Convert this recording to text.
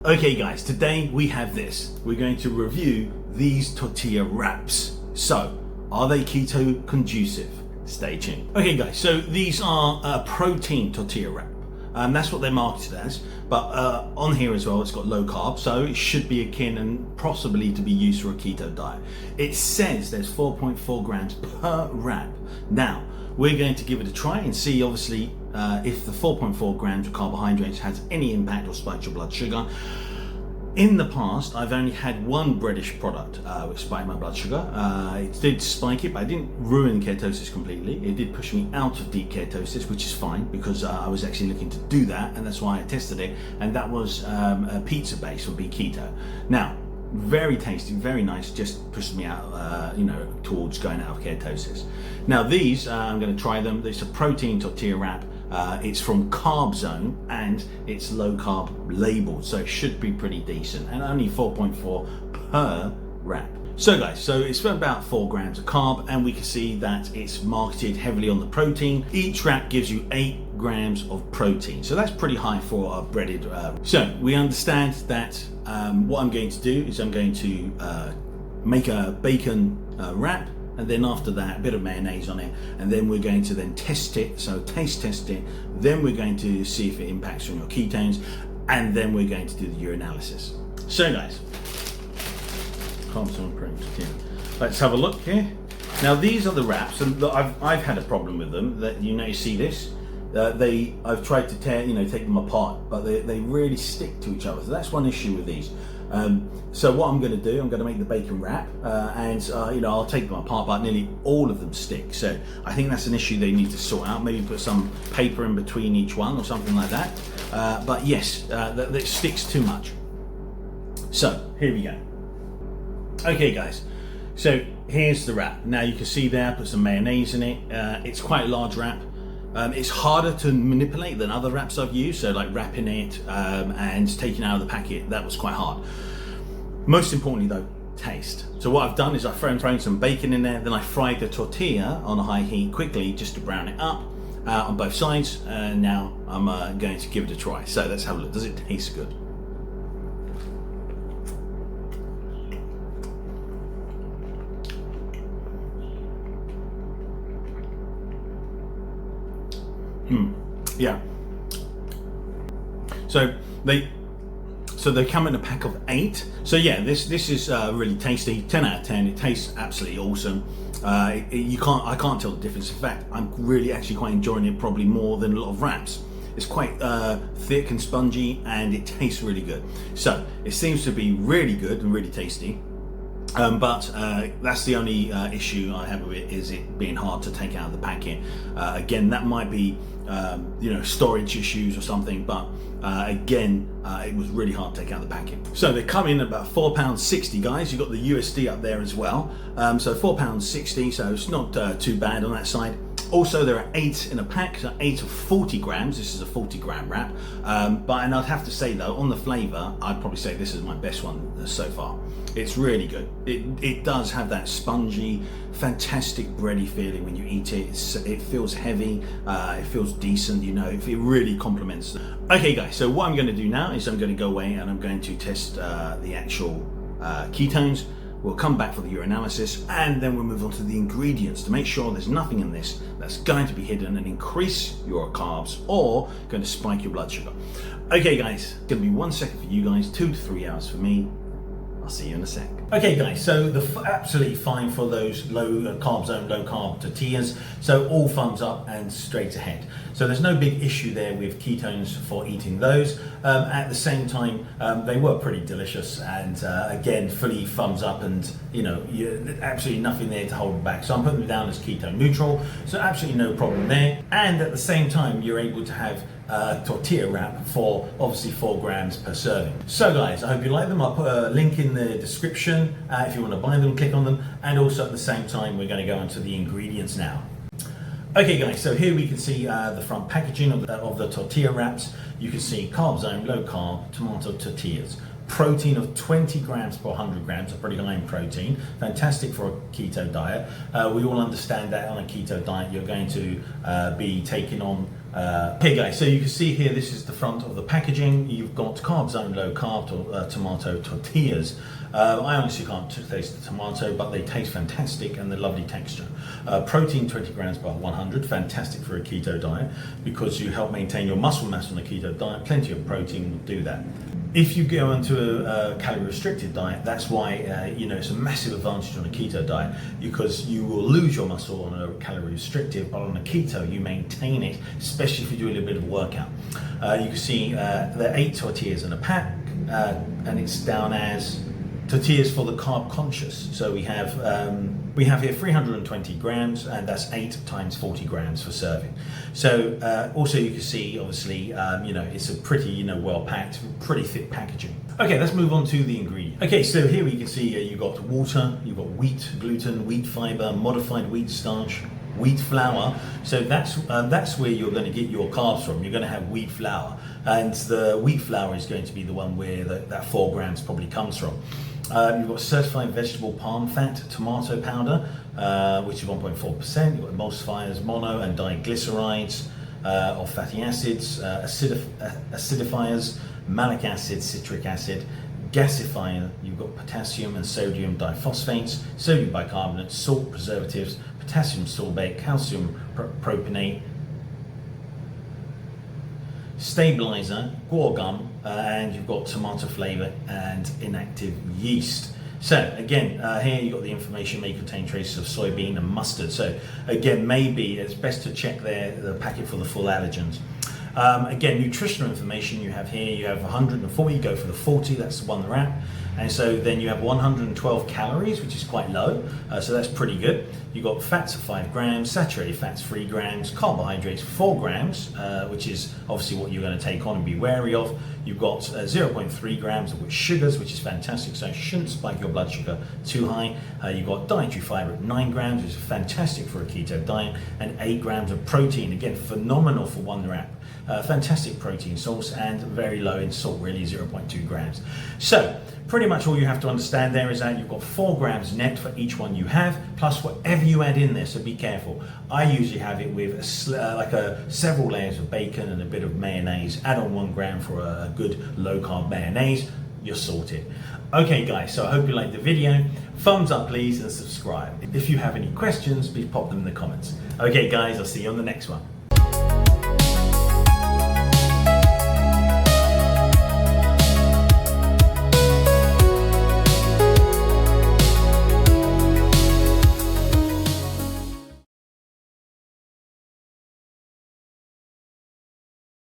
Okay guys, today we have this. We're going to review these tortilla wraps. So, are they keto conducive? Stay tuned. Okay guys, so these are a protein tortilla wrap. That's what they're marketed as, but on here as well it's got low carb, so it should be akin and possibly to be used for a keto diet. It says there's 4.4 grams per wrap. Now, we're going to give it a try and see obviously if the 4.4 grams of carbohydrates has any impact or spikes your blood sugar. In the past, I've only had one breadish product which spiked my blood sugar. It did spike it, but it didn't ruin ketosis completely. It did push me out of deep ketosis, which is fine because I was actually looking to do that, and that's why I tested it. And that was a pizza base would be keto. Now, very tasty, very nice, just pushed me out, towards going out of ketosis. Now these, I'm going to try them. It's a protein tortilla wrap. It's from CarbZone and it's low carb labeled, so it should be pretty decent, and only 4.4 per wrap. So guys, so it's about 4 grams of carb, and we can see that it's marketed heavily on the protein. Each wrap gives you 8 grams of protein, so that's pretty high for a breaded. So we understand that what I'm going to do is I'm going to make a bacon wrap, and then after that a bit of mayonnaise on it, and then we're going to then test it, so taste test it, then we're going to see if it impacts on your ketones, and then we're going to do the urinalysis. So guys, let's have a look here. Now these are the wraps, and I've had a problem with them. That you see this, I've tried to take them apart, but they really stick to each other. So that's one issue with these. So what I'm going to do, I'm going to make the bacon wrap, and I'll take them apart, but nearly all of them stick. So I think that's an issue they need to sort out. Maybe put some paper in between each one or something like that. But yes, that sticks too much. So here we go. Okay guys, so here's the wrap. Now you can see there, I put some mayonnaise in it. It's quite a large wrap. It's harder to manipulate than other wraps I've used, so like wrapping it and taking out of the packet, that was quite hard. Most importantly though, taste. So what I've done is I've thrown some bacon in there, then I fried the tortilla on a high heat quickly just to brown it up on both sides, and now I'm going to give it a try. So let's have a look. Does it taste good? Yeah. So they come in a pack of 8. So yeah, this is really tasty. 10 out of 10. It tastes absolutely awesome. I can't tell the difference. In fact, I'm really actually quite enjoying it, probably more than a lot of wraps. It's quite thick and spongy, and it tastes really good. So it seems to be really good and really tasty. But that's the only issue I have with it, is it being hard to take out of the packet. Again, that might be storage issues or something, but again, it was really hard to take out of the packet. So they come in at about £4.60, guys. You've got the USD up there as well. So £4.60, so it's not too bad on that side. Also, there are 8 in a pack, so 8 of 40 grams. This is a 40 gram wrap. And I'd have to say though, on the flavor, I'd probably say this is my best one so far. It's really good. It does have that spongy, fantastic bready feeling when you eat it. It feels heavy, it feels decent, it really complements. Okay guys, so what I'm going to do now is I'm going to go away and I'm going to test the actual ketones. We'll come back for the urinalysis, and then we'll move on to the ingredients to make sure there's nothing in this that's going to be hidden and increase your carbs or going to spike your blood sugar. Okay guys, it's going to be 1 second for you guys, 2 to 3 hours for me. I'll see you in a sec. Okay guys, so absolutely fine for those CarbZone low carb tortillas. So all thumbs up and straight ahead. So there's no big issue there with ketones for eating those. At the same time, they were pretty delicious, and again, fully thumbs up, and absolutely nothing there to hold them back. So I'm putting them down as keto neutral. So absolutely no problem there. And at the same time, you're able to have tortilla wrap for obviously 4 grams per serving. So guys, I hope you like them. I'll put a link in the description if you want to buy them, click on them, and also at the same time we're going to go into the ingredients now. Okay guys, so here we can see the front packaging of the tortilla wraps. You can see CarbZone Low Carb Tomato Tortillas. Protein of 20 grams per 100 grams, a pretty high in protein. Fantastic for a keto diet. We all understand that on a keto diet you're going to be taking on Okay guys, so you can see here, this is the front of the packaging. You've got CarbZone Low-Carb Tomato Tortillas. I honestly can't taste the tomato, but they taste fantastic and they're lovely texture. Protein 20 grams per 100, fantastic for a keto diet because you help maintain your muscle mass on a keto diet. Plenty of protein will do that. If you go into a calorie restricted diet, that's why it's a massive advantage on a keto diet, because you will lose your muscle on a calorie restrictive, but on a keto you maintain it, especially if you're doing a bit of a workout. You can see there are 8 tortillas in a pack, and it's down as tortillas for the carb conscious. So we have here 320 grams, and that's 8 times 40 grams for serving. So also you can see, obviously, it's a pretty, well packed, pretty thick packaging. Okay, let's move on to the ingredient. Okay, so here we can see you've got water, you've got wheat, gluten, wheat fiber, modified wheat starch, wheat flour. So that's where you're going to get your carbs from. You're going to have wheat flour, and the wheat flour is going to be the one where that 4 grams probably comes from. You've got certified vegetable palm fat, tomato powder, which is 1.4%. You've got emulsifiers, mono and diglycerides of fatty acids, acidifiers, malic acid, citric acid, gasifier. You've got potassium and sodium diphosphates, sodium bicarbonate, salt, preservatives, potassium sorbate, calcium propionate, stabilizer, guar gum, and you've got tomato flavor and inactive yeast. So again, here you've got the information may contain traces of soybean and mustard. So again, maybe it's best to check the packet for the full allergens. Again, nutritional information you have here, you have 140, you go for the 40, that's the one wrap. And so then you have 112 calories, which is quite low, so that's pretty good. You've got fats of 5 grams, saturated fats 3 grams, carbohydrates 4 grams, which is obviously what you're going to take on and be wary of. You've got 0.3 grams of sugars, which is fantastic, so it shouldn't spike your blood sugar too high. You've got dietary fiber at 9 grams, which is fantastic for a keto diet, and 8 grams of protein, again, phenomenal for one wrap. Fantastic protein source, and very low in salt, really 0.2 grams. So pretty much all you have to understand there is that you've got 4 grams net for each one you have, plus whatever you add in there, so be careful. I usually have it with several layers of bacon and a bit of mayonnaise. Add on 1 gram for a good low carb mayonnaise, you're sorted. Okay guys, so I hope you liked the video. Thumbs up please, and subscribe. If you have any questions, please pop them in the comments. Okay guys, I'll see you on the next one.